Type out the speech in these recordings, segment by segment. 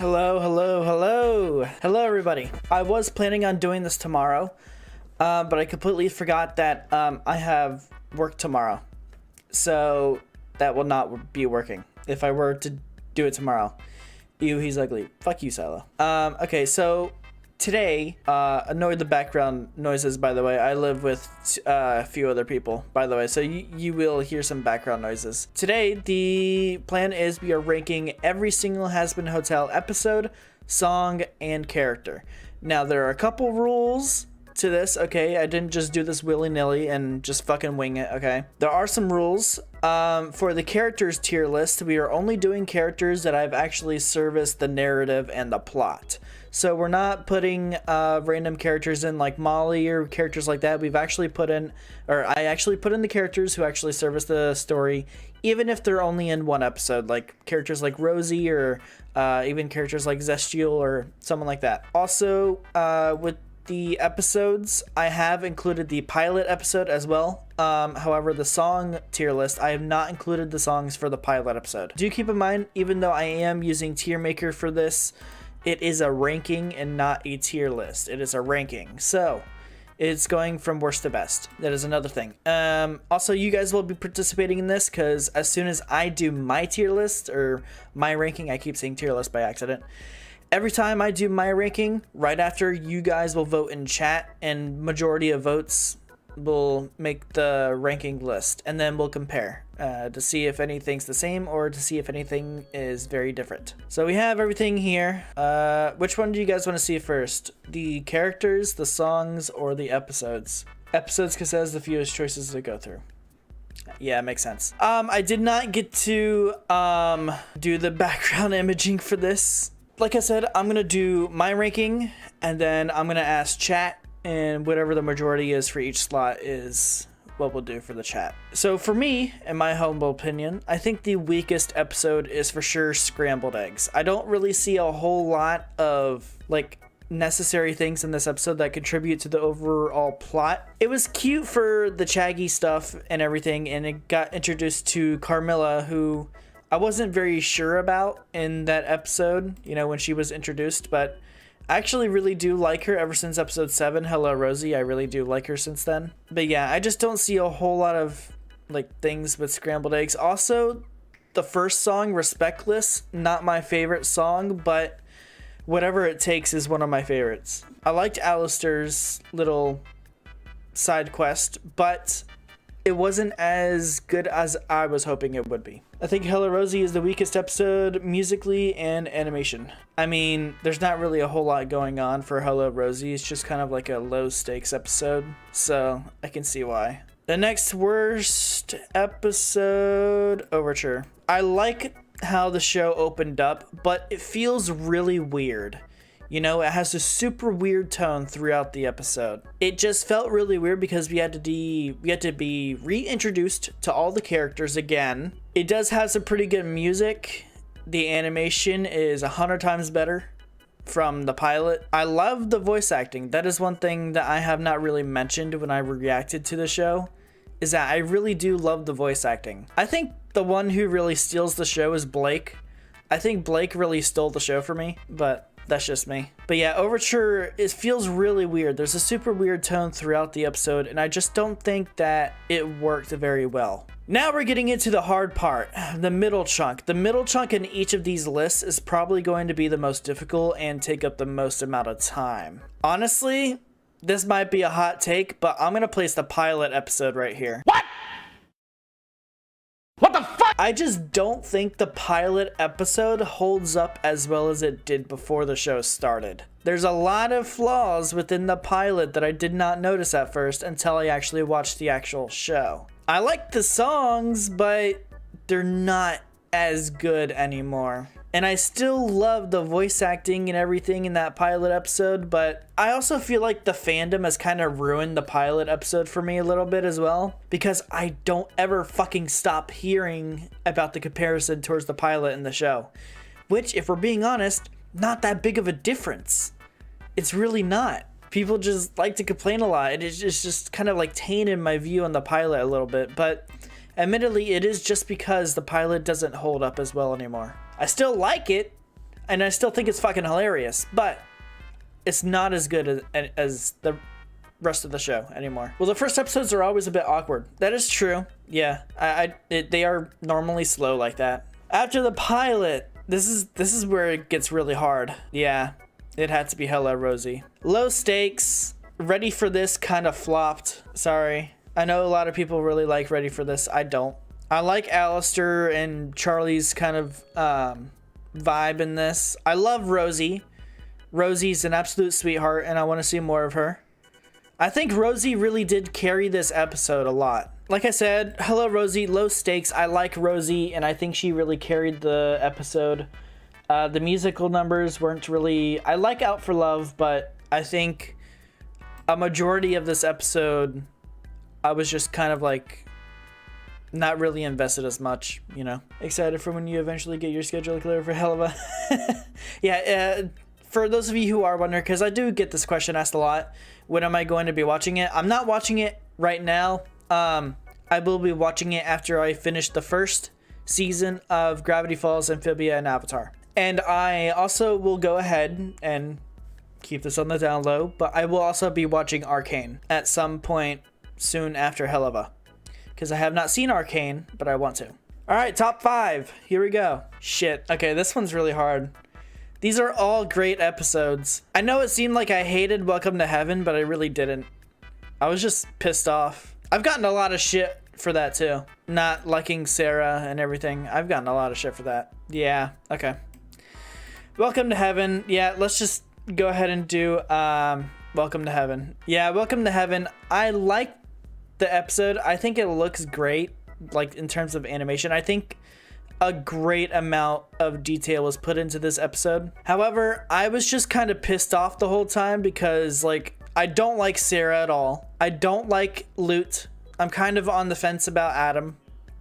Hello, everybody. I was planning on doing this tomorrow, but I completely forgot that I have work tomorrow. So that will not be working if I were to do it tomorrow. Ew, he's ugly. Fuck you, Silo. Okay, so today, annoy the background noises, by the way. I live with a few other people, by the way, so you will hear some background noises. Today, the plan is we are ranking every single Hazbin Hotel episode, song, and character. Now, there are a couple rules to this, okay? I didn't just do this willy-nilly and just fucking wing it, okay? There are some rules. For the characters tier list, we are only doing characters that I've actually serviced the narrative and the plot. So we're not putting random characters in like Molly or characters like that. We've actually put in, or I actually put in the characters who actually service the story, even if they're only in one episode, like characters like Rosie or even characters like Zestiel or someone like that. Also, with the episodes, I have included the pilot episode as well. However, the song tier list, I have not included the songs for the pilot episode. Do keep in mind, even though I am using Tier Maker for this, it is a ranking and not a tier list. It is a ranking. So it's going from worst to best. That is another thing. Also, you guys will be participating in this because as soon as I do my tier list or my ranking, I keep saying tier list by accident. Every time I do my ranking, right after, you guys will vote in chat, and majority of votes will make the ranking list, and then we'll compare to see if anything's the same or to see if anything is very different. So we have everything here. Which one do you guys want to see first? The characters, the songs, or the episodes? Episodes because it has the fewest choices to go through. Yeah, it makes sense. I did not get to do the background imaging for this. Like I said, I'm gonna do my ranking, and then I'm gonna ask chat, and whatever the majority is for each slot is what we'll do for the chat. So for me, in my humble opinion, I think the weakest episode is for sure Scrambled Eggs. I don't really see a whole lot of like necessary things in this episode that contribute to the overall plot. It was cute for the Chaggy stuff and everything, and it got introduced to Carmilla, who I wasn't very sure about in that episode, you know, when she was introduced, but I actually really do like her ever since episode 7, Hello Rosie. I really do like her since then. But yeah, I just don't see a whole lot of like things with Scrambled Eggs. Also, the first song, Respectless, not my favorite song, but Whatever It Takes is one of my favorites. I liked Alistair's little side quest, but it wasn't as good as I was hoping it would be. I think Hello Rosie is the weakest episode musically and animation. I mean, there's not really a whole lot going on for Hello Rosie. It's just kind of like a low stakes episode, so I can see why. The next worst episode, Overture. I like how the show opened up, but it feels really weird. You know, it has a super weird tone throughout the episode. It just felt really weird because we had to be reintroduced to all the characters again. It does have some pretty good music. The animation is 100 times better from the pilot. I love the voice acting. That is one thing that I have not really mentioned when I reacted to the show, is that I really do love the voice acting. I think the one who really steals the show is Blake. I think Blake really stole the show for me, but that's just me. But yeah, Overture, it feels really weird. There's a super weird tone throughout the episode, and I just don't think that it worked very well. Now we're getting into the hard part, the middle chunk. The middle chunk in each of these lists is probably going to be the most difficult and take up the most amount of time. Honestly, this might be a hot take, but I'm gonna place the pilot episode right here. What? What the fuck? I just don't think the pilot episode holds up as well as it did before the show started. There's a lot of flaws within the pilot that I did not notice at first until I actually watched the actual show. I like the songs, but they're not as good anymore. And I still love the voice acting and everything in that pilot episode, but I also feel like the fandom has kind of ruined the pilot episode for me a little bit as well, because I don't ever fucking stop hearing about the comparison towards the pilot in the show, which, if we're being honest, not that big of a difference. It's really not. People just like to complain a lot, and it's just kind of like tainted my view on the pilot a little bit, but admittedly, it is just because the pilot doesn't hold up as well anymore. I still like it. and I still think it's fucking hilarious, but it's not as good as the rest of the show anymore. Well, the first episodes are always a bit awkward. That is true. Yeah, they are normally slow like that. After the pilot, this is where it gets really hard. Yeah, it had to be Hello Rosie. Low stakes. Ready for This kind of flopped. Sorry. I know a lot of people really like Ready for This. I don't. I like Alistair and Charlie's kind of vibe in this. I love Rosie. Rosie's an absolute sweetheart, and I want to see more of her. I think Rosie really did carry this episode a lot. Like I said, hello Rosie, low stakes. I like Rosie, and I think she really carried the episode. The musical numbers weren't really... I like Out for Love, but I think a majority of this episode, I was just kind of like not really invested as much, you know. Excited for when you eventually get your schedule clear for Helva. Yeah, for those of you who are wondering, because I do get this question asked a lot, when am I going to be watching it? I'm not watching it right now. I will be watching it after I finish the first season of Gravity Falls, Amphibia, and Avatar. And I also will go ahead and keep this on the down low, but I will also be watching Arcane at some point soon after Helva, because I have not seen Arcane, but I want to. All right, top 5. Here we go. Shit. Okay, this one's really hard. These are all great episodes. I know it seemed like I hated Welcome to Heaven, but I really didn't. I was just pissed off. I've gotten a lot of shit for that too. Not liking Sarah and everything. I've gotten a lot of shit for that. Yeah, okay. Welcome to Heaven. Yeah, let's just go ahead and do Welcome to Heaven. Yeah, Welcome to Heaven. I like the episode. I think it looks great, like in terms of animation. I think a great amount of detail was put into this episode. However, I was just kind of pissed off the whole time because, like, I don't like Sarah at all. I don't like Lute. I'm kind of on the fence about Adam,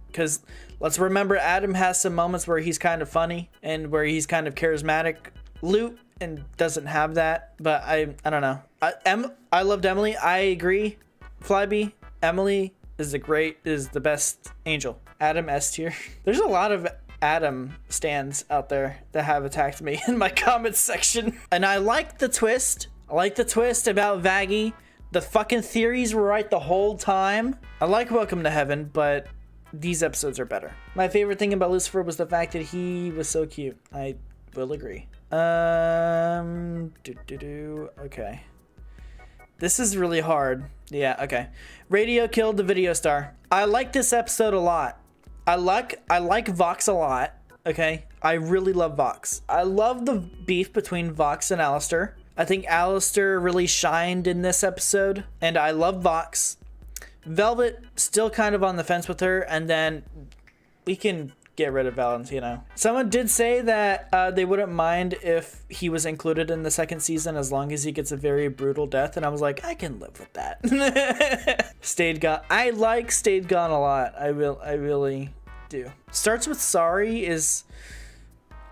because let's remember Adam has some moments where he's kind of funny and where he's kind of charismatic. Lute and doesn't have that, but I don't know. I loved Emily. I agree. Flyby, Emily is the best angel. Adam S tier. There's a lot of Adam stans out there that have attacked me in my comments section. And I like the twist. I like the twist about Vaggie. The fucking theories were right the whole time. I like Welcome to Heaven, but these episodes are better. My favorite thing about Lucifer was the fact that he was so cute. I will agree. Okay. This is really hard. Yeah, okay. Radio killed the video star. I like this episode a lot. I like Vox a lot. Okay. I really love Vox. I love the beef between Vox and Alistair. I think Alistair really shined in this episode, and I love Vox. Velvet, still kind of on the fence with her, and then we can get rid of Valentino. Someone did say that they wouldn't mind if he was included in the second season as long as he gets a very brutal death, and I was like, I can live with that. Stayed Gone. I like Stayed Gone a lot. I really do. Starts with Sorry is,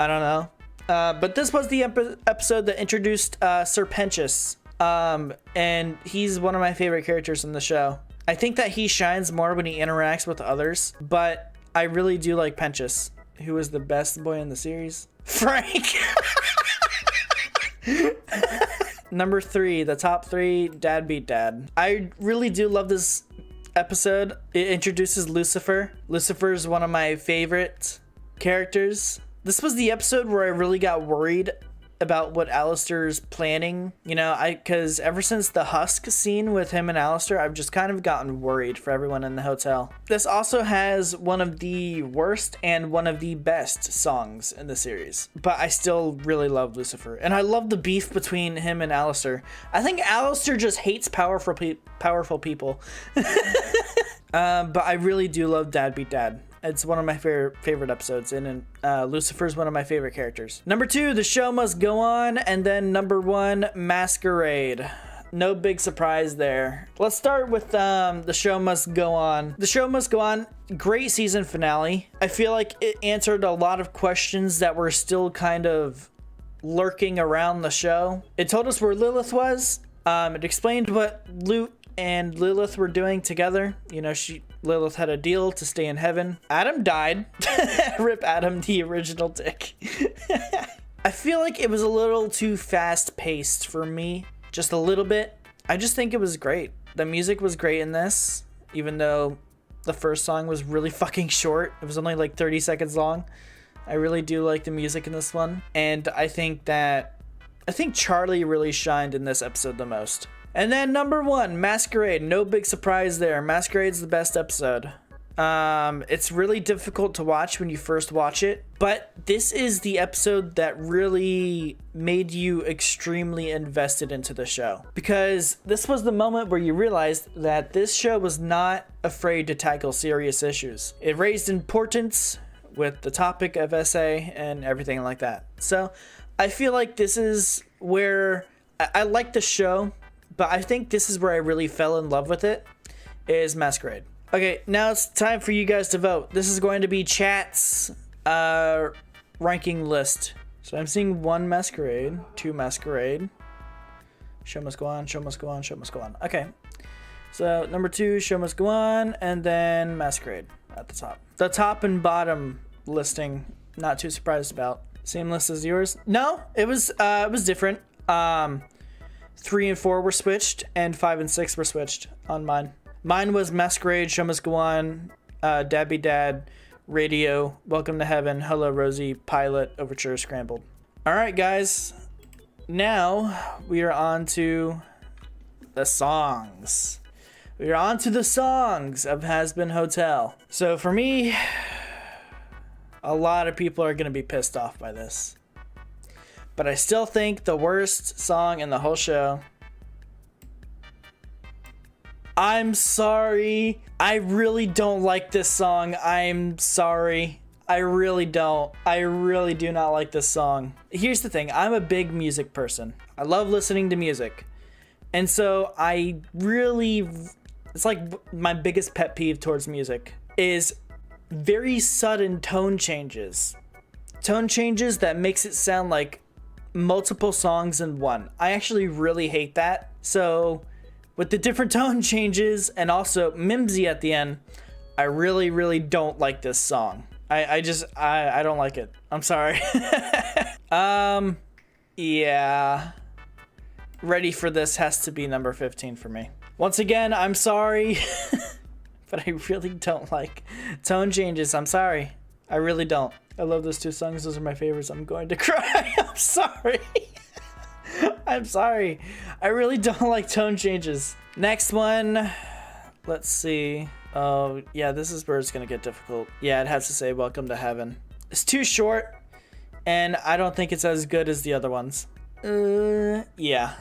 I don't know. But this was the episode that introduced Serpentius, and he's one of my favorite characters in the show. I think that he shines more when he interacts with others, but I really do like Pentius, who is the best boy in the series. Frank! Number 3, the top 3, Dad Beat Dad. I really do love this episode. It introduces Lucifer. Lucifer is one of my favorite characters. This was the episode where I really got worried about what Alistair's planning. You know, because ever since the Husk scene with him and Alistair, I've just kind of gotten worried for everyone in the hotel. This also has one of the worst and one of the best songs in the series. But I still really love Lucifer. And I love the beef between him and Alistair. I think Alistair just hates powerful people. But I really do love Dad Beat Dad. It's one of my favorite episodes, and Lucifer's one of my favorite characters. Number 2, The Show Must Go On, and then number 1, Masquerade. No big surprise there. Let's start with The Show Must Go On. The Show Must Go On, great season finale. I feel like it answered a lot of questions that were still kind of lurking around the show. It told us where Lilith was. It explained what Lute and Lilith were doing together. You know, Lilith had a deal to stay in heaven. Adam died. Rip Adam, the original dick. I feel like it was a little too fast paced for me, just a little bit. I just think it was great. The music was great in this, even though the first song was really fucking short. It was only like 30 seconds long. I really do like the music in this one. And I think Charlie really shined in this episode the most. And then number 1, Masquerade. No big surprise there. Masquerade's the best episode. It's really difficult to watch when you first watch it, but this is the episode that really made you extremely invested into the show, because this was the moment where you realized that this show was not afraid to tackle serious issues. It raised importance with the topic of SA and everything like that. So I feel like this is where I like the show, but I think this is where I really fell in love with it, is Masquerade. Okay, now it's time for you guys to vote. This is going to be chat's ranking list. So I'm seeing 1 Masquerade, 2 Masquerade. Show must go on, show must go on, show must go on. Okay, so number 2, show must go on, and then Masquerade at the top. The top and bottom listing, not too surprised about. Same list as yours? No, it was different. 3 and 4 were switched, and 5 and 6 were switched on mine. Mine was Masquerade, Show Must Go On, Dabby Dad, Radio, Welcome to Heaven, Hello Rosie, Pilot, Overture, Scrambled. Alright guys, now we are on to the songs. We are on to the songs of Hazbin Hotel. So for me, a lot of people are going to be pissed off by this. But I still think the worst song in the whole show... I'm sorry. I really don't like this song. I'm sorry. I really don't. I really do not like this song. Here's the thing. I'm a big music person. I love listening to music. And so I really... It's like my biggest pet peeve towards music is very sudden tone changes. Tone changes that makes it sound like multiple songs in one. I actually really hate that. So... with the different tone changes and also Mimsy at the end, I really, really don't like this song. I don't like it. I'm sorry. Yeah. Ready for This has to be number 15 for me. Once again, I'm sorry, but I really don't like tone changes. I'm sorry. I really don't. I love those 2 songs. Those are my favorites. I'm going to cry. I'm sorry. I'm sorry. I really don't like tone changes. Next one. Let's see. Oh, yeah, this is where it's going to get difficult. Yeah, it has to say Welcome to Heaven. It's too short, and I don't think it's as good as the other ones. Yeah.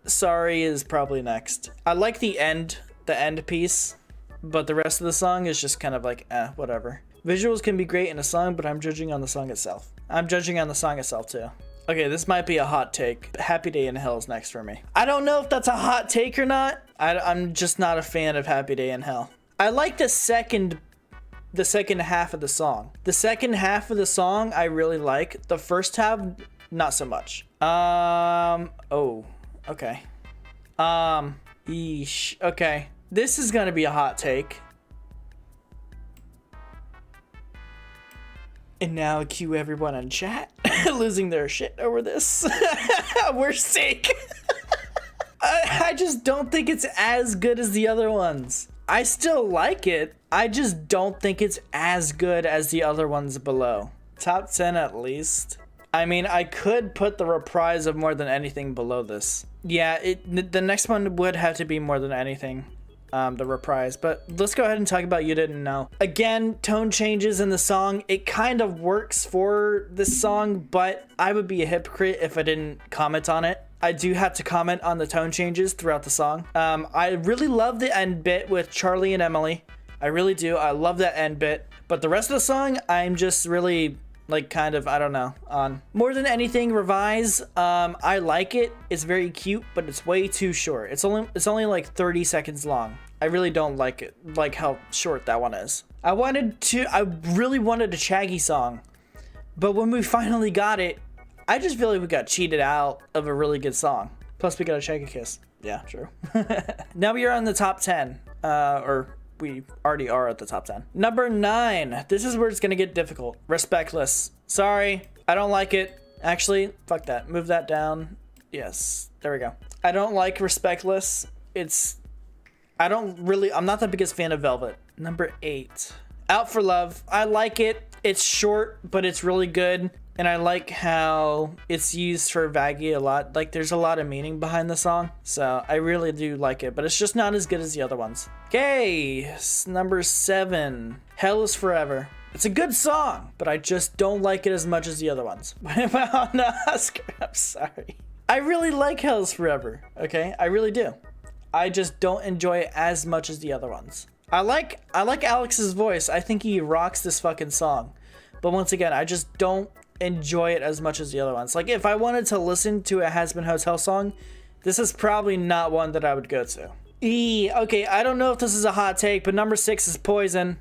Sorry is probably next. I like the end piece, but the rest of the song is just kind of like, whatever. Visuals can be great in a song, but I'm judging on the song itself. I'm judging on the song itself, too. Okay, this might be a hot take. Happy Day in Hell is next for me. I don't know if that's a hot take or not. I'm just not a fan of Happy Day in Hell. I like the second half of the song. The second half of the song I really like. The first half, not so much. Oh, okay. Yeesh. Okay. This is gonna be a hot take. And now cue everyone in chat losing their shit over this. Worst take. I just don't think it's as good as the other ones. I still like it. I just don't think it's as good as the other ones below. Top 10 at least. I mean, I could put the Reprise of More Than Anything below this. Yeah, the next one would have to be More Than Anything. The Reprise, but let's go ahead and talk about You Didn't Know. Again, tone changes in the song. It kind of works for this song, but I would be a hypocrite if I didn't comment on it. I do have to comment on the tone changes throughout the song. I really love the end bit with Charlie and Emily. I really do. I love that end bit, but the rest of the song, I'm just really like kind of, I don't know, on. More Than Anything Revise, I like it. It's very cute, but it's way too short. It's only like 30 seconds long. I really don't like it, like how short that one is. I really wanted a Shaggy song, but when we finally got it, I just feel like we got cheated out of a really good song. Plus we got a Shaggy Kiss. Yeah, true. Now we are on the top 10, or we already are at the top 10. Number 9. This is where it's gonna get difficult. Respectless. Sorry. I don't like it. Actually, fuck that. Move that down. Yes, there we go. I don't like Respectless. I'm not the biggest fan of Velvet. Number 8. Out for Love. I like it. It's short, but it's really good. And I like how it's used for Vaggie a lot. Like, there's a lot of meaning behind the song. So I really do like it, but it's just not as good as the other ones. Okay, number 7. Hell is Forever. It's a good song, but I just don't like it as much as the other ones. I'm sorry. I really like Hell is Forever, okay? I really do. I just don't enjoy it as much as the other ones. I like Alex's voice. I think he rocks this fucking song. But once again, I just don't enjoy it as much as the other ones. Like, if I wanted to listen to a Hazbin Hotel song, this is probably not one that I would go to. Okay, I don't know if this is a hot take, but number 6 is Poison.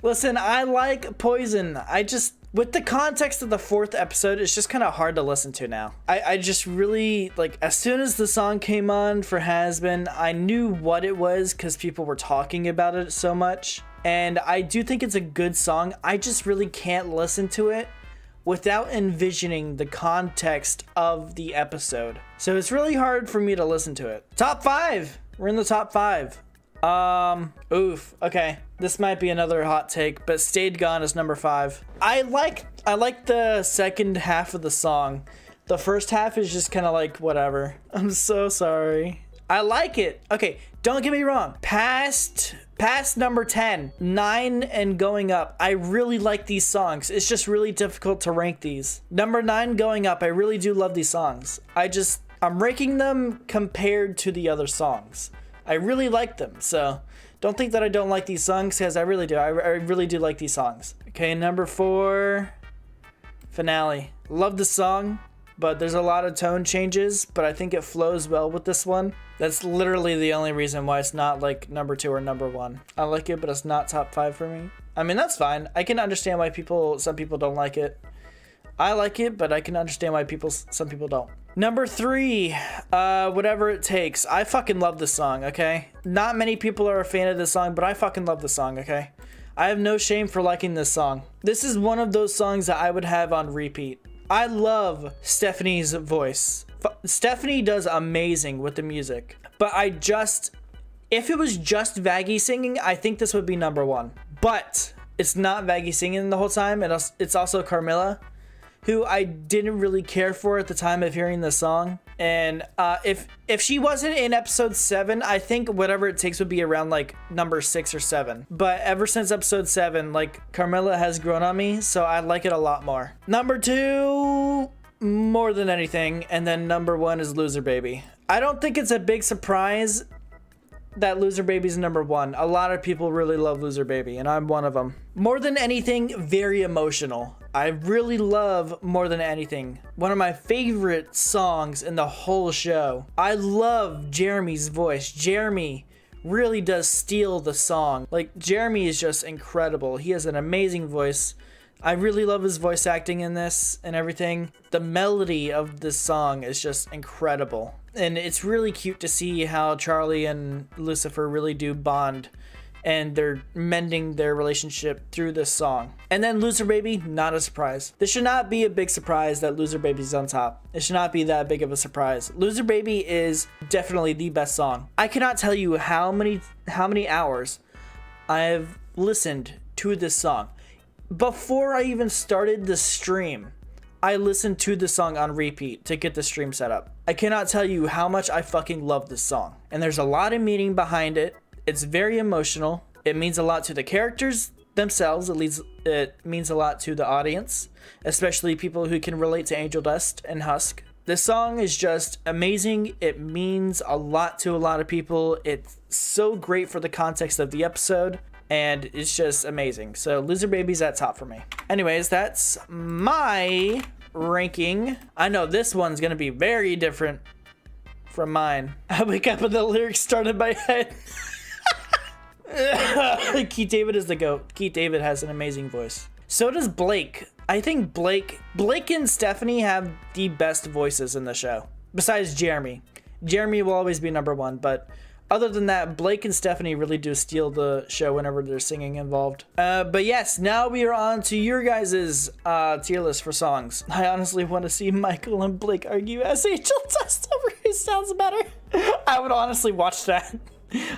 Listen, I like Poison. With the context of the 4th episode, it's just kind of hard to listen to now. I just really, like, as soon as the song came on for Hazbin, I knew what it was because people were talking about it so much. And I do think it's a good song. I just really can't listen to it without envisioning the context of the episode. So it's really hard for me to listen to it. Top 5. We're in the top 5. Oof. Okay. This might be another hot take, but Stayed Gone is number 5. I like the second half of the song. The first half is just kind of like whatever. I'm so sorry. I like it. Okay, don't get me wrong. Past number 10, 9 and going up, I really like these songs. It's just really difficult to rank these. Number 9 going up, I really do love these songs. I'm ranking them compared to the other songs. I really like them, so don't think that I don't like these songs, because I really do. I really do like these songs. Okay, number 4, Finale. Love the song, but there's a lot of tone changes, but I think it flows well with this one. That's literally the only reason why it's not like number 2 or number 1. I like it, but it's not top 5 for me. I mean, that's fine. I can understand why some people don't like it. I like it, but I can understand why some people don't. Number 3, Whatever It Takes. I fucking love this song, okay? Not many people are a fan of this song, but I fucking love this song, okay? I have no shame for liking this song. This is one of those songs that I would have on repeat. I love Stephanie's voice. Stephanie does amazing with the music, but if it was just Vaggie singing, I think this would be number 1. But it's not Vaggie singing the whole time, and it's also Carmilla, who I didn't really care for at the time of hearing the song. And if she wasn't in episode 7, I think Whatever It Takes would be around like number 6 or 7. But ever since episode 7, like, Carmilla has grown on me, so I like it a lot more. Number 2, More Than Anything, and then number 1 is Loser Baby. I don't think it's a big surprise that Loser Baby's number 1. A lot of people really love Loser Baby, and I'm one of them. More Than Anything, very emotional. I really love More Than Anything. One of my favorite songs in the whole show. I love Jeremy's voice. Jeremy really does steal the song. Like, Jeremy is just incredible. He has an amazing voice. I really love his voice acting in this and everything. The melody of this song is just incredible. And it's really cute to see how Charlie and Lucifer really do bond, and they're mending their relationship through this song. And then Loser Baby, not a surprise. This should not be a big surprise that Loser Baby's on top. It should not be that big of a surprise. Loser Baby is definitely the best song. I cannot tell you how many hours I've listened to this song. Before I even started the stream, I listened to the song on repeat to get the stream set up. I cannot tell you how much I fucking love this song. And there's a lot of meaning behind it. It's very emotional. It means a lot to the characters themselves. It means a lot to the audience, especially people who can relate to Angel Dust and Husk. This song is just amazing. It means a lot to a lot of people. It's so great for the context of the episode, and it's just amazing. So Loser Baby's at top for me. Anyways, that's my ranking. I know this one's gonna be very different from mine. I wake up and the lyrics start in my head. Keith David is the GOAT. Keith David has an amazing voice. So does Blake. I think Blake and Stephanie have the best voices in the show, besides Jeremy. Jeremy will always be number 1, but Other than that, Blake and Stephanie really do steal the show whenever there's singing involved. But yes, now we are on to your guys' tier list for songs. I honestly want to see Michael and Blake argue as Angel Dust over who sounds better. I would honestly watch that.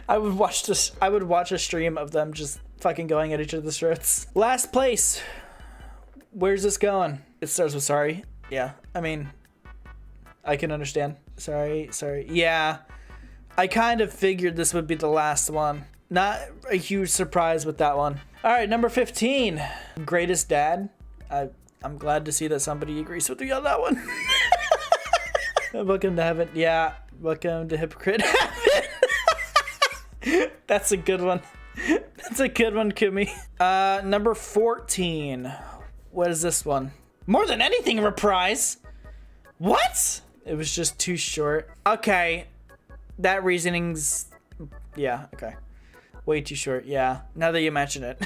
I would watch a stream of them just fucking going at each other's throats. Last place. Where's this going? It starts with sorry. Yeah, I mean, I can understand. Sorry. Yeah, I kind of figured this would be the last one. Not a huge surprise with that one. All right, number 15, Greatest Dad. I'm glad to see that somebody agrees with me on that one. Welcome to Heaven. Yeah, welcome to Hypocrite Heaven. That's a good one. That's a good one, Kumi. Number 14. What is this one? More Than Anything reprise? What? It was just too short. Okay. That reasoning's... Yeah, okay. Way too short, yeah. Now that you mention it.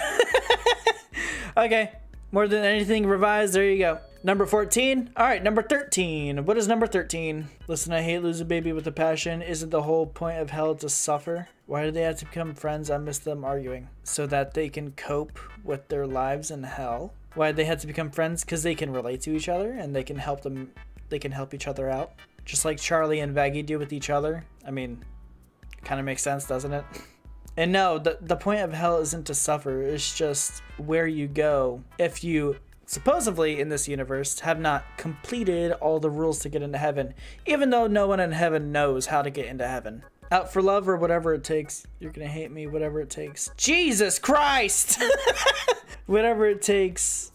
Okay. More Than Anything revised. There you go. Number 14. All right, number 13. What is number 13? Listen, I hate losing baby with a passion. Isn't the whole point of hell to suffer? Why do they have to become friends? I miss them arguing. So that they can cope with their lives in hell? Why do they have to become friends? Because they can relate to each other and they can help them. They can help each other out. Just like Charlie and Vaggie do with each other. I mean, kind of makes sense, doesn't it? And no, the point of hell isn't to suffer. It's just where you go if you, supposedly in this universe, have not completed all the rules to get into heaven. Even though no one in heaven knows how to get into heaven. Out for love or whatever it takes. You're gonna hate me, whatever it takes. Jesus Christ! Whatever it takes.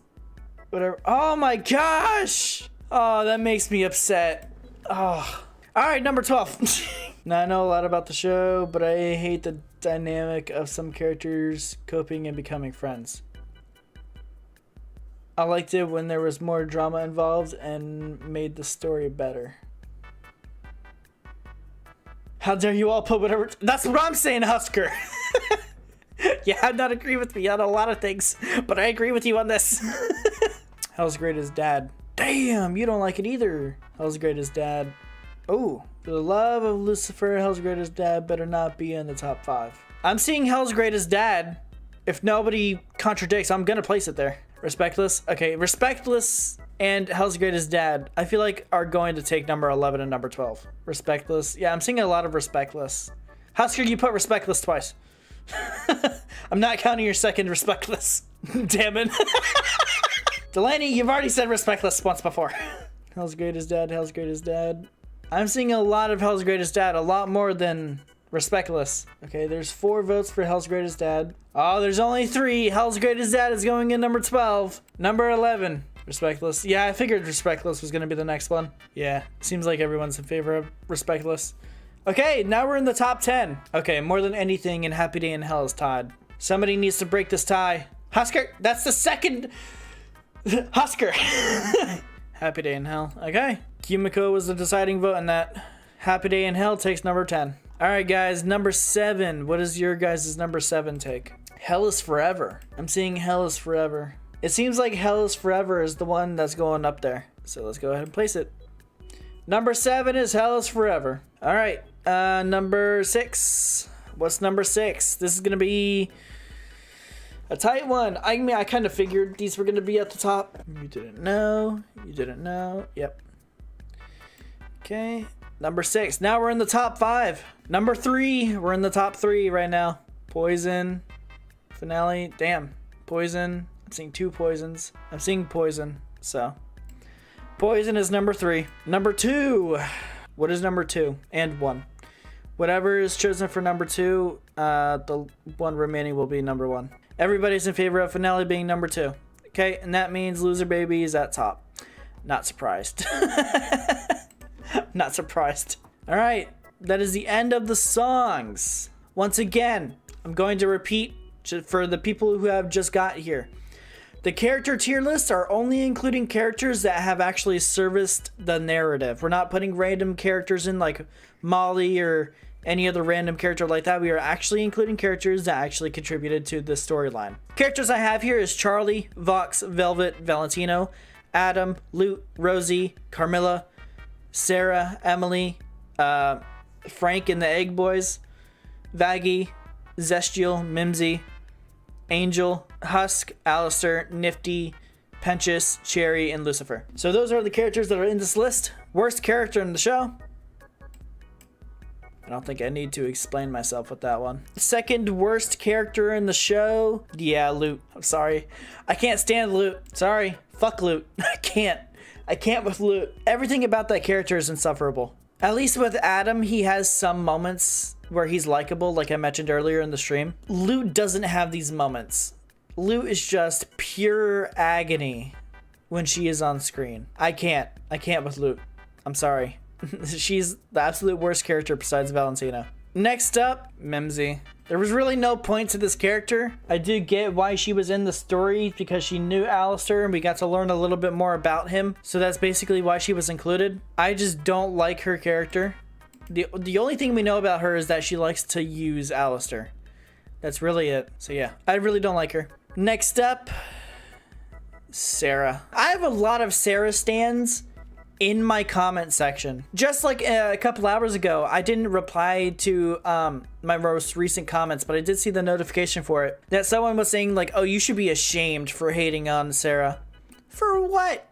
Whatever. Oh my gosh! Oh, that makes me upset. Oh. Alright, number 12. Now, I know a lot about the show, but I hate the dynamic of some characters coping and becoming friends. I liked it when there was more drama involved and made the story better. How dare you all put whatever... That's what I'm saying, Husker! Yeah, I not agree with me on a lot of things, but I agree with you on this. Hell's Greatest Dad. Damn, you don't like it either. Hell's Greatest Dad. Oh, for the love of Lucifer, Hell's Greatest Dad better not be in the top 5. I'm seeing Hell's Greatest Dad. If nobody contradicts, I'm gonna place it there. Respectless. Okay, Respectless and Hell's Greatest Dad, I feel like are going to take number 11 and number 12. Respectless. Yeah, I'm seeing a lot of Respectless. Husker, you put Respectless twice. I'm not counting your second Respectless. Damn it. Delaney, you've already said Respectless once before. Hell's Greatest Dad, Hell's Greatest Dad. I'm seeing a lot of Hell's Greatest Dad, a lot more than Respectless. Okay, there's 4 votes for Hell's Greatest Dad. Oh, there's only 3. Hell's Greatest Dad is going in number 12. Number 11, Respectless. Yeah, I figured Respectless was going to be the next one. Yeah, seems like everyone's in favor of Respectless. Okay, now we're in the top 10. Okay, More Than Anything and Happy Day in Hell is tied. Somebody needs to break this tie. Husker, that's the second... Husker. Happy Day in Hell. Okay. Kimiko was the deciding vote on that. Happy Day in Hell takes number 10. Alright guys, number 7. What is your guys' number 7 take? Hell is Forever. I'm seeing Hell is Forever. It seems like Hell is Forever is the one that's going up there. So let's go ahead and place it. Number 7 is Hell is Forever. Alright, number 6. What's number 6? This is gonna be a tight one. I mean, I kind of figured these were gonna be at the top. You didn't know. You didn't know. Yep. Okay. Number 6. Now we're in the top 5. Number 3. We're in the top 3 right now. Poison. Finale. Damn. Poison. I'm seeing 2 poisons. I'm seeing Poison. So. Poison is number 3. Number 2. What is number 2? And 1. Whatever is chosen for number 2, the one remaining will be number 1. Everybody's in favor of Finale being number 2. Okay, and that means Loser Baby is at top. Not surprised. Not surprised. Alright, that is the end of the songs. Once again, I'm going to repeat for the people who have just got here. The character tier lists are only including characters that have actually serviced the narrative. We're not putting random characters in like Molly or any other random character like that. We are actually including characters that actually contributed to the storyline. Characters I have here is Charlie, Vox, Velvet, Valentino, Adam, Lute, Rosie, Carmilla, Sarah, Emily, Frank and the Egg Boys, Vaggie, Zestial, Mimsy, Angel, Husk, Alistair, Nifty, Penchus, Cherry, and Lucifer. So those are the characters that are in this list. Worst character in the show. I don't think I need to explain myself with that one. Second worst character in the show. Yeah, Loot. I'm sorry. I can't stand Loot. Sorry. Fuck Loot. I can't with Loot. Everything about that character is insufferable. At least with Adam, he has some moments where he's likable, like I mentioned earlier in the stream. Loot doesn't have these moments. Loot is just pure agony when she is on screen. I can't with Loot. I'm sorry. She's the absolute worst character besides Valentino. Next up, Mimsy. There was really no point to this character. I do get why she was in the story, because she knew Alistair and we got to learn a little bit more about him. So that's basically why she was included. I just don't like her character. The only thing we know about her is that she likes to use Alistair. That's really it. So yeah, I really don't like her. Next up, Sarah. I have a lot of Sarah stans in my comment section. Just like a couple hours ago, I didn't reply to my most recent comments, but I did see the notification for it, that someone was saying like, oh, you should be ashamed for hating on Sarah. For what?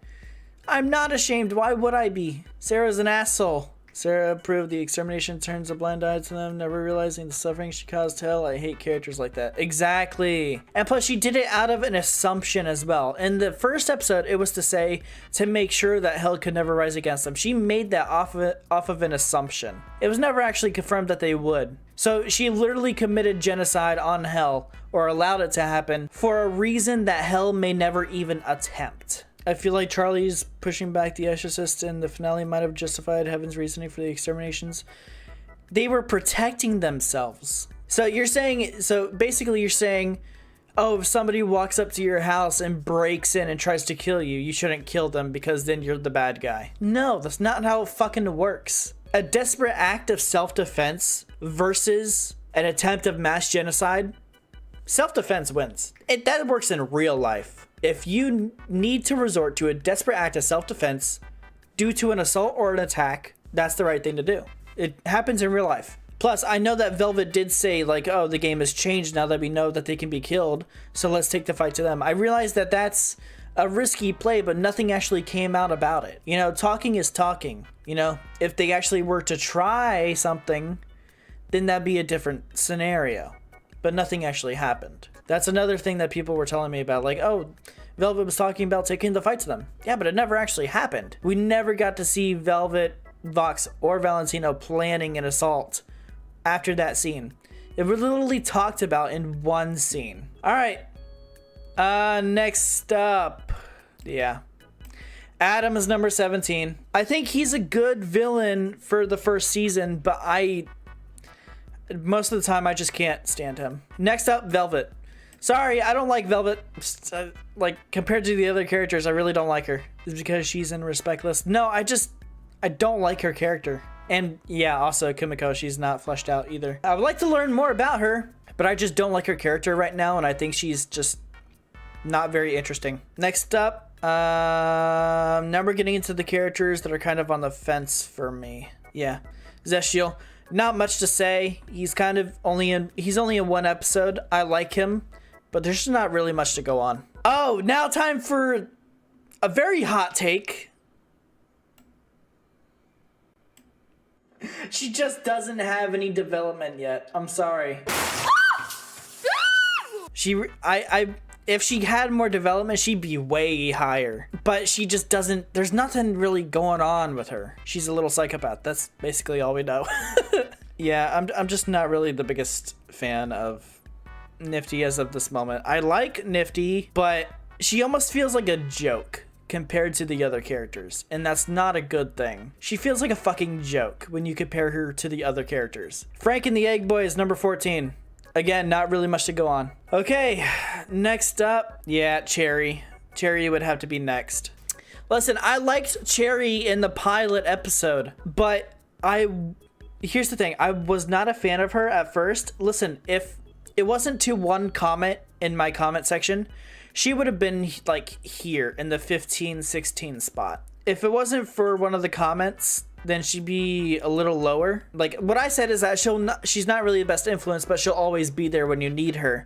I'm not ashamed. Why would I be? Sarah's an asshole. Sarah proved the extermination turns a blind eye to them, never realizing the suffering she caused Hell. I hate characters like that. Exactly. And plus, she did it out of an assumption as well. In the first episode, it was to make sure that Hell could never rise against them. She made that off of an assumption. It was never actually confirmed that they would. So she literally committed genocide on Hell, or allowed it to happen, for a reason that Hell may never even attempt. I feel like Charlie's pushing back the Exorcist in the finale might have justified Heaven's reasoning for the exterminations. They were protecting themselves. So basically you're saying, oh, if somebody walks up to your house and breaks in and tries to kill you, you shouldn't kill them because then you're the bad guy. No, that's not how it fucking works. A desperate act of self-defense versus an attempt of mass genocide, self-defense wins. That works in real life. If you need to resort to a desperate act of self-defense due to an assault or an attack, that's the right thing to do. It happens in real life. Plus, I know that Velvet did say, like, oh, the game has changed now that we know that they can be killed, so let's take the fight to them. I realize that that's a risky play, but nothing actually came out about it. You know, talking is talking. You know, if they actually were to try something, then that'd be a different scenario. But nothing actually happened. That's another thing that people were telling me about, like, oh, Velvet was talking about taking the fight to them. Yeah, but it never actually happened. We never got to see Velvet, Vox, or Valentino planning an assault after that scene. It was literally talked about in one scene. All right. Next up. Yeah. Adam is number 17. I think he's a good villain for the first season, but most of the time I just can't stand him. Next up, Velvet. Sorry, I don't like Velvet. Like, compared to the other characters, I really don't like her. It's because she's in respect list. No, I don't like her character. And yeah, also Kimiko, she's not fleshed out either. I would like to learn more about her, but I just don't like her character right now, and I think she's just not very interesting. Next up, now we're getting into the characters that are kind of on the fence for me. Yeah, Zestial. Not much to say. He's only in one episode. I like him, but there's just not really much to go on. Oh, now time for a very hot take. She just doesn't have any development yet. I'm sorry. If she had more development, she'd be way higher. But she just doesn't, there's nothing really going on with her. She's a little psychopath. That's basically all we know. Yeah, I'm just not really the biggest fan of Nifty as of this moment. I like Nifty, but she almost feels like a joke compared to the other characters, and that's not a good thing. She feels like a fucking joke when you compare her to the other characters. Frank and the Egg Boy is number 14. Again, not really much to go on. Okay, next up, yeah, Cherry. Cherry would have to be next. Listen, I liked Cherry in the pilot episode, but here's the thing. I was not a fan of her at first. Listen, if it wasn't to one comment in my comment section, she would have been like here in the 15, 16 spot. If it wasn't for one of the comments then she'd be a little lower. Like, what I said is that she's not really the best influence, but she'll always be there when you need her.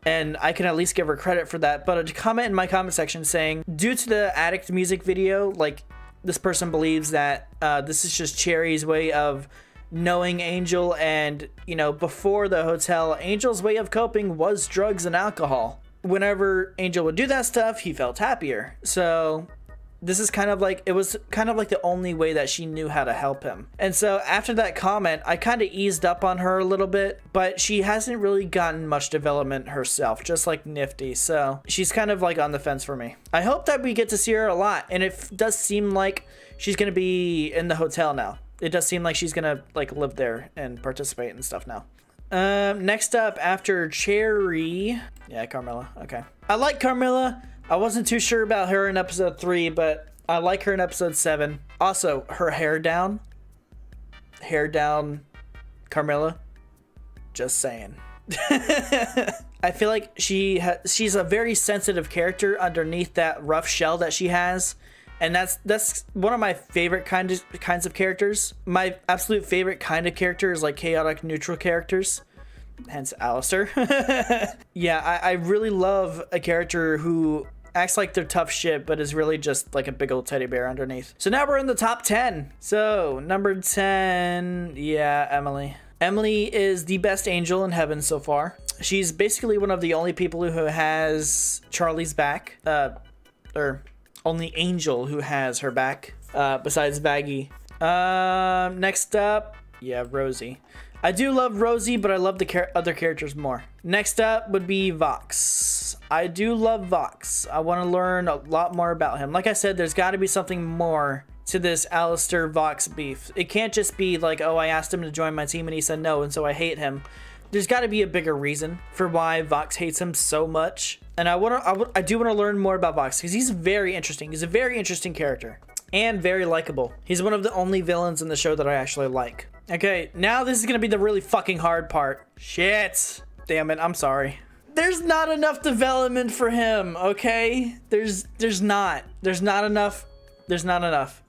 And I can at least give her credit for that. But a comment in my comment section saying, due to the Addict music video, like, this person believes that this is just Cherry's way of knowing Angel, and, you know, before the hotel, Angel's way of coping was drugs and alcohol. Whenever Angel would do that stuff, he felt happier. So this is kind of like, it was kind of like the only way that she knew how to help him. And so after that comment, I kind of eased up on her a little bit, but she hasn't really gotten much development herself, just like Nifty. So she's kind of like on the fence for me. I hope that we get to see her a lot. And it does seem like she's going to be in the hotel now. It does seem like she's going to like live there and participate and stuff now. Next up after Cherry. Yeah, Carmilla. Okay. I like Carmilla. I wasn't too sure about her in episode 3, but I like her in episode 7. Also, her hair down. Hair down, Carmilla. Just saying. I feel like she's a very sensitive character underneath that rough shell that she has. And that's one of my favorite kinds of characters. My absolute favorite kind of character is like chaotic neutral characters. Hence Alistair. Yeah, I really love a character who acts like they're tough shit, but is really just like a big old teddy bear underneath. So now we're in the top 10. So number 10, yeah, Emily. Emily is the best angel in heaven so far. She's basically one of the only people who has Charlie's back, or only angel who has her back, besides Vaggie. Next up, yeah, Rosie. I do love Rosie, but I love the other characters more. Next up would be Vox. I do love Vox. I want to learn a lot more about him. Like I said, there's got to be something more to this Alistair Vox beef. It can't just be like, oh, I asked him to join my team and he said no, and so I hate him. There's got to be a bigger reason for why Vox hates him so much. And I do want to learn more about Vox because he's very interesting. He's a very interesting character and very likable. He's one of the only villains in the show that I actually like. Okay, now this is going to be the really fucking hard part. Shit. Damn it, I'm sorry. There's not enough development for him, okay? There's not enough. There's not enough.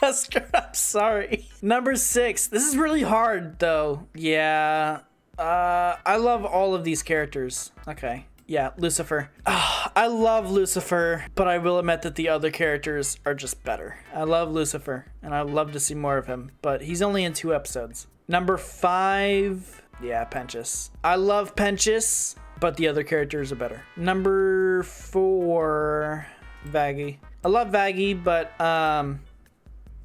I'm sorry. Number 6. This is really hard, though. Yeah. I love all of these characters. Okay. Yeah, Lucifer. I love Lucifer, but I will admit that the other characters are just better. I love Lucifer, and I'd love to see more of him, but he's only in 2 episodes. Number 5. Yeah, Penchus. I love Penchus, but the other characters are better. Number 4. Vaggie. I love Vaggie, but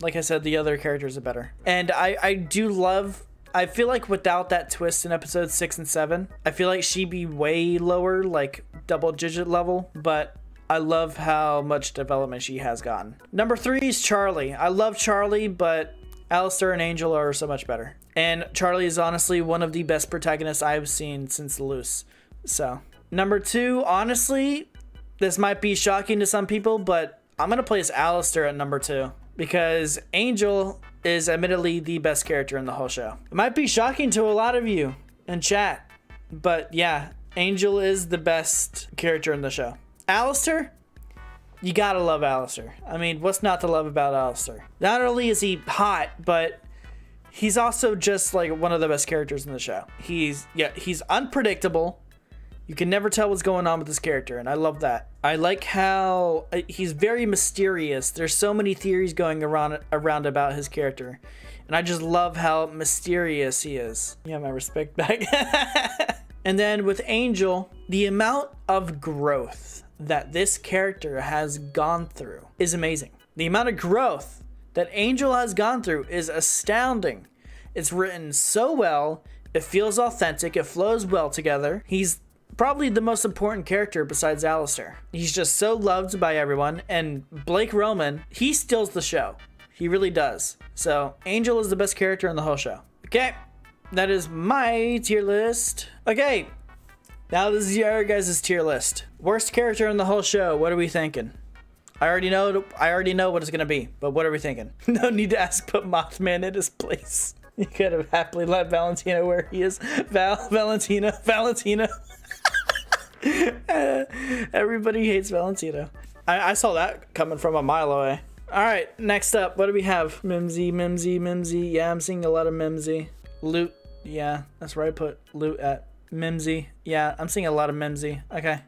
like I said, the other characters are better. And I do love, I feel like without that twist in episodes 6 and 7, I feel like she'd be way lower, like double-digit level, but I love how much development she has gotten. Number 3 is Charlie. I love Charlie, but Alistair and Angel are so much better. And Charlie is honestly one of the best protagonists I've seen since Loose. So, number 2, honestly, this might be shocking to some people, but I'm going to place Alistair at number 2. Because Angel is admittedly the best character in the whole show. It might be shocking to a lot of you in chat, but yeah, Angel is the best character in the show. Alistair? You gotta love Alistair. I mean, what's not to love about Alistair? Not only is he hot, but he's also just like one of the best characters in the show. He's unpredictable. You can never tell what's going on with this character, and I love that. I like how he's very mysterious. There's so many theories going around about his character, and I just love how mysterious he is. Yeah, my respect back. And then with Angel, the amount of growth that this character has gone through is amazing. The amount of growth that Angel has gone through is astounding. It's written so well. It feels authentic. It flows well together. He's probably the most important character besides Alistair. He's just so loved by everyone, and Blake Roman, he steals the show. He really does. So Angel is the best character in the whole show. Okay, that is my tier list. Okay, now this is your guys' tier list. Worst character in the whole show, what are we thinking? I already know what it's gonna be, but what are we thinking? No need to ask, put Mothman in his place. You could have happily let Valentino where he is. Valentino. Everybody hates Valentino. I saw that coming from a mile away. All right, next up, what do we have? Mimsy, Mimsy, Mimsy. Yeah, I'm seeing a lot of Mimsy. Loot. Yeah, that's where I put loot at. Mimsy. Yeah, I'm seeing a lot of Mimsy. Okay.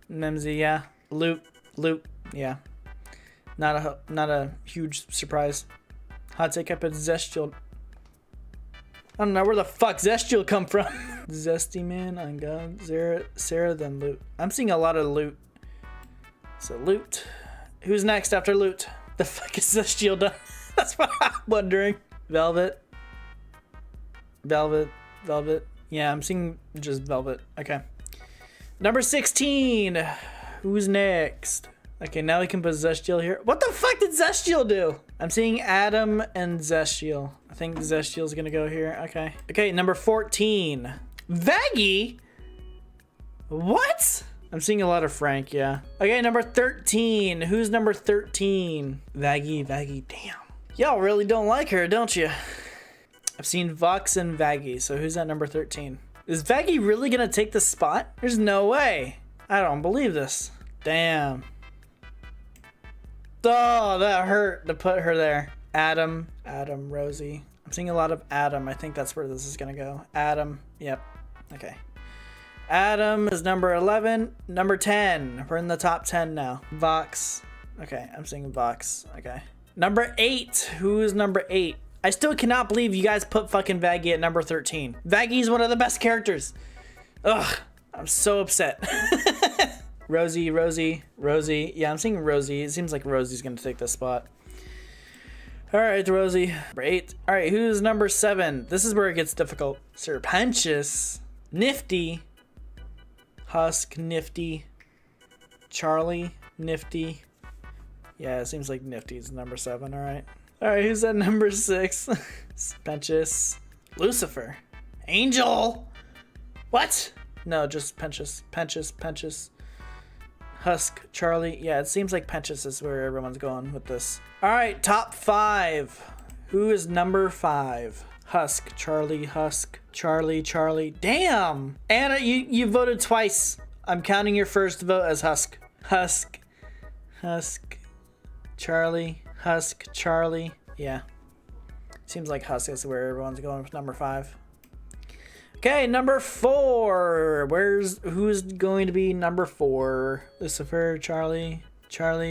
Mimsy, yeah. Loot. Loot. Yeah. Not a huge surprise. Hot take up at Zestial. I don't know where the fuck Zestial come from. Zesty man on God. Sarah, then loot. I'm seeing a lot of loot. So loot. Who's next after loot? The fuck is Zestial done? That's what I'm wondering. Velvet. Velvet. Velvet. Yeah, I'm seeing just Velvet. Okay. Number 16. Who's next? Okay, now we can put Zestial here. What the fuck did Zestial do? I'm seeing Adam and Zestial. I think Zestial's gonna go here. Okay. Okay, number 14. Vaggie? What? I'm seeing a lot of Frank, yeah. Okay, number 13. Who's number 13? Vaggie. Damn. Y'all really don't like her, don't you? I've seen Vox and Vaggie, so who's at number 13? Is Vaggie really gonna take the spot? There's no way. I don't believe this. Damn. Oh, that hurt to put her there. Adam, Rosie. I'm seeing a lot of Adam. I think that's where this is gonna go. Adam, yep. Okay. Adam is number 11. Number 10. We're in the top 10 now. Vox. Okay, I'm seeing Vox. Okay. Number 8. Who is number 8? I still cannot believe you guys put fucking Vaggie at number 13. Vaggie's one of the best characters. Ugh, I'm so upset. Rosie. Yeah, I'm seeing Rosie. It seems like Rosie's gonna take this spot. All right, Rosie. Number 8. All right, who's number 7? This is where it gets difficult. Serpentious. Nifty. Husk, Nifty. Charlie, Nifty. Yeah, it seems like Nifty's number 7, all right. All right, who's at number 6? Pentious. Lucifer. Angel. What? No, just Pentious. Husk, Charlie. Yeah, it seems like Pentious is where everyone's going with this. All right, top 5. Who is number 5? Husk, Charlie, Husk, Charlie. Damn! Anna, you voted twice. I'm counting your first vote as Husk. Husk, Charlie, Husk, Charlie. Yeah. Seems like Husk is where everyone's going with number 5. Okay, number 4. Who's going to be number 4? Lucifer, Charlie.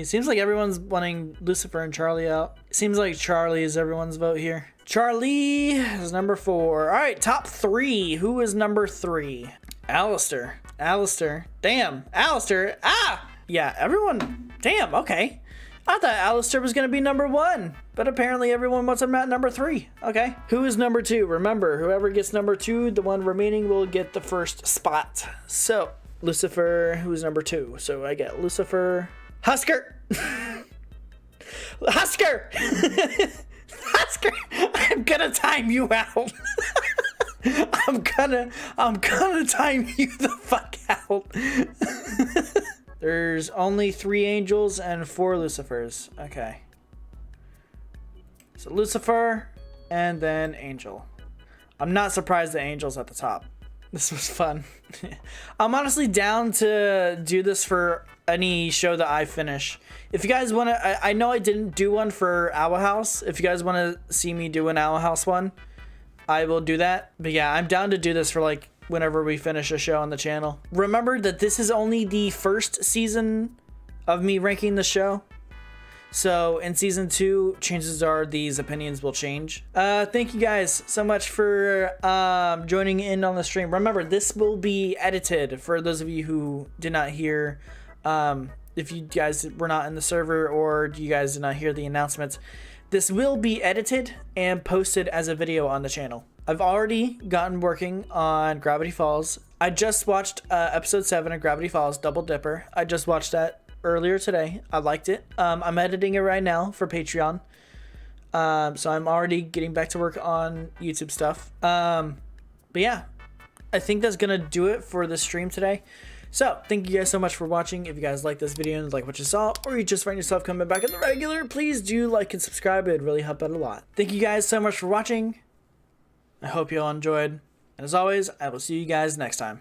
Seems like everyone's wanting Lucifer and Charlie out. Seems like Charlie is everyone's vote here. Charlie is number 4. All right, top 3. Who is number 3? Alistair. Damn, Alistair. Ah! Yeah, everyone. Damn, okay. I thought Alistair was going to be number 1, but apparently everyone wants him at number 3. Okay. Who is number 2? Remember, whoever gets number 2, the one remaining will get the first spot. So, Lucifer, who's number 2? So I get Lucifer. Husker! Husker! Husker! I'm gonna time you out. I'm gonna time you the fuck out. There's only 3 angels and 4 Lucifers. Okay. So Lucifer and then Angel. I'm not surprised the Angel's at the top. This was fun. I'm honestly down to do this for any show that I finish. If you guys want to, I know I didn't do one for Owl House. If you guys want to see me do an Owl House one, I will do that. But yeah, I'm down to do this for like whenever we finish a show on the channel. Remember that this is only the first season of me ranking the show. So in season 2, chances are these opinions will change. Thank you guys so much for joining in on the stream. Remember, this will be edited for those of you who did not hear. If you guys were not in the server or you guys did not hear the announcements, this will be edited and posted as a video on the channel. I've already gotten working on Gravity Falls. I just watched episode 7 of Gravity Falls, Double Dipper. I just watched that earlier today. I liked it. I'm editing it right now for Patreon. So I'm already getting back to work on YouTube stuff. But yeah, I think that's gonna do it for the stream today. So thank you guys so much for watching. If you guys like this video and like what you saw, or you just find yourself coming back in the regular, please do like and subscribe. It'd really help out a lot. Thank you guys so much for watching. I hope you all enjoyed. And as always, I will see you guys next time.